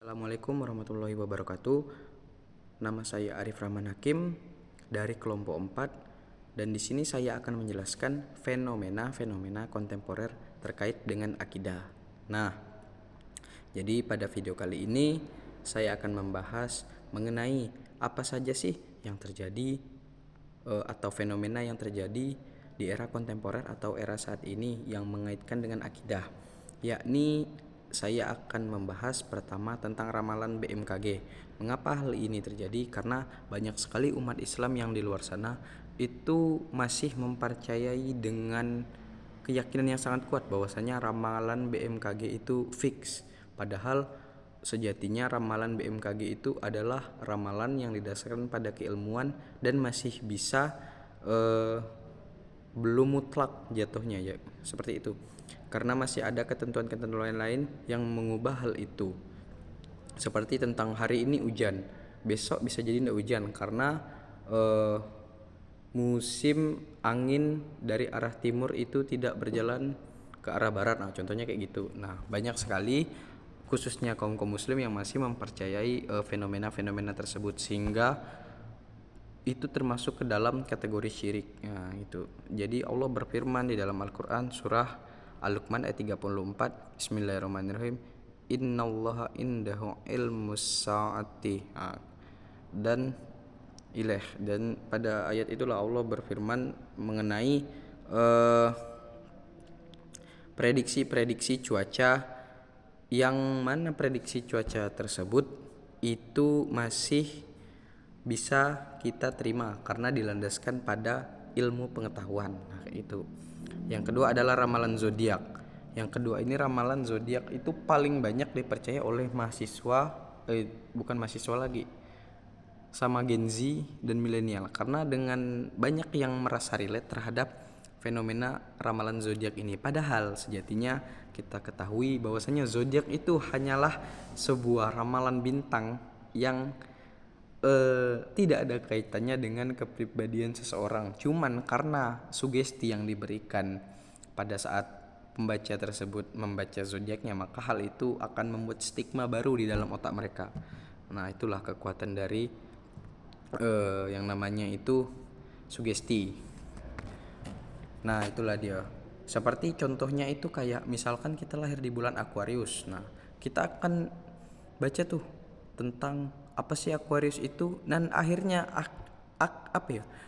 Assalamualaikum warahmatullahi wabarakatuh. Nama saya Arif Rahman Hakim dari kelompok 4 dan di sini saya akan menjelaskan fenomena-fenomena kontemporer terkait dengan akidah. Nah, jadi pada video kali ini saya akan membahas mengenai apa saja sih yang terjadi atau fenomena yang terjadi di era kontemporer atau era saat ini yang mengaitkan dengan akidah. Yakni saya akan membahas pertama tentang ramalan BMKG. Mengapa hal ini terjadi? Karena banyak sekali umat Islam yang di luar sana itu masih mempercayai dengan keyakinan yang sangat kuat bahwasanya ramalan BMKG itu fix. Padahal sejatinya ramalan BMKG itu adalah ramalan yang didasarkan pada keilmuan dan masih bisa belum mutlak jatuhnya ya, seperti itu. Karena masih ada ketentuan-ketentuan lain yang mengubah hal itu. Seperti tentang hari ini hujan, besok bisa jadi tidak hujan karena musim angin dari arah timur itu tidak berjalan ke arah barat. Nah, contohnya kayak gitu. Nah, banyak sekali khususnya kaum muslim yang masih mempercayai fenomena-fenomena tersebut sehingga itu termasuk ke dalam kategori syirik. Nah, itu. Jadi Allah berfirman di dalam Al-Qur'an surah Al-Luqman ayat 34, Bismillahirrahmanirrahim. Innallaha indahu ilmus sa'ati. Dan pada ayat itulah Allah berfirman mengenai prediksi-prediksi cuaca, yang mana prediksi cuaca tersebut itu masih bisa kita terima karena dilandaskan pada ilmu pengetahuan. Nah, itu. Yang kedua adalah ramalan zodiak. Yang kedua ini ramalan zodiak itu paling banyak dipercaya oleh mahasiswa, bukan mahasiswa lagi, sama Gen Z dan milenial, karena dengan banyak yang merasa relate terhadap fenomena ramalan zodiak ini. Padahal sejatinya kita ketahui bahwasanya zodiak itu hanyalah sebuah ramalan bintang yang tidak ada kaitannya dengan kepribadian seseorang. Cuman karena sugesti yang diberikan pada saat pembaca tersebut membaca zodiaknya, maka hal itu akan membuat stigma baru di dalam otak mereka. Nah, itulah kekuatan dari yang namanya itu sugesti. Nah, itulah dia. Seperti contohnya itu kayak misalkan kita lahir di bulan Aquarius. Nah, kita akan baca tuh tentang apa sih Aquarius itu, dan akhirnya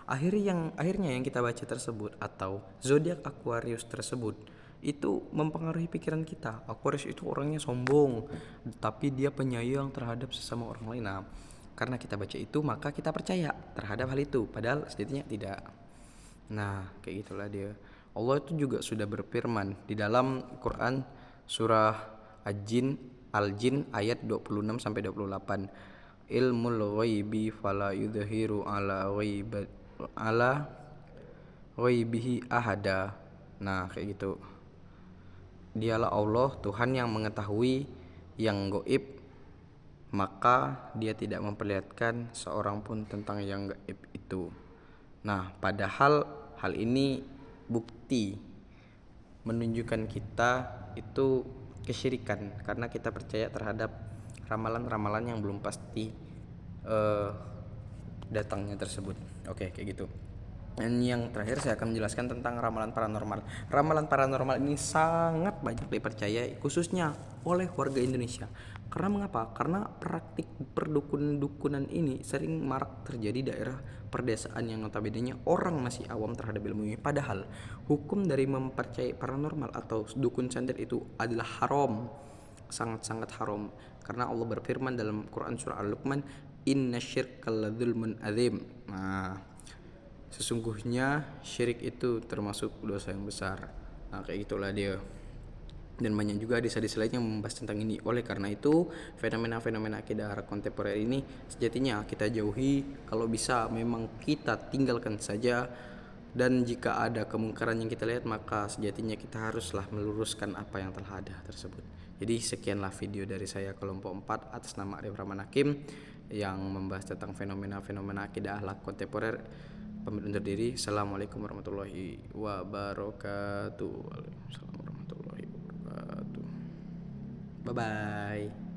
akhirnya yang kita baca tersebut atau zodiak Aquarius tersebut itu mempengaruhi pikiran kita. Aquarius itu orangnya sombong, tapi dia penyayang terhadap sesama orang lain. Nah, karena kita baca itu maka kita percaya terhadap hal itu, padahal sejatinya tidak. Nah, kayak gitulah dia. Allah itu juga sudah berfirman di dalam Quran surah Al-Jin ayat 26 sampai 28. Ilmul ghaibi fala yudhiru ala ghaibihi ahada. Nah, kayak gitu. Dialah Allah, Tuhan yang mengetahui yang gaib, maka dia tidak memperlihatkan seorang pun tentang yang gaib itu. Nah, padahal hal ini bukti menunjukkan kita itu kesyirikan karena kita percaya terhadap ramalan-ramalan yang belum pasti datangnya tersebut. Oke, kayak gitu. Dan yang terakhir saya akan menjelaskan tentang ramalan paranormal. Ramalan paranormal ini sangat banyak dipercayai khususnya oleh warga Indonesia. Karena mengapa? Karena praktik perdukunan ini sering marak terjadi di daerah perdesaan yang notabene orang masih awam terhadap ilmu ini. Padahal hukum dari mempercayai paranormal atau dukun santet itu adalah haram, sangat-sangat haram. Karena Allah berfirman dalam Quran surah Al-Luqman, innasyirka ladzulmun adzim. Nah, sesungguhnya syirik itu termasuk dosa yang besar. Nah, kayak gitulah dia. Dan banyak juga hadis-hadis lain yang membahas tentang ini. Oleh karena itu, fenomena-fenomena akidah kontemporer ini sejatinya kita jauhi. Kalau bisa memang kita tinggalkan saja. Dan jika ada kemungkaran yang kita lihat, maka sejatinya kita haruslah meluruskan apa yang telah ada tersebut. Jadi sekianlah video dari saya kelompok 4 atas nama Arif Rahman Hakim yang membahas tentang fenomena-fenomena akidah akhlak kontemporer. Pamit undur diri. Assalamualaikum warahmatullahi wabarakatuh. Waalaikumsalam warahmatullahi wabarakatuh. Bye bye.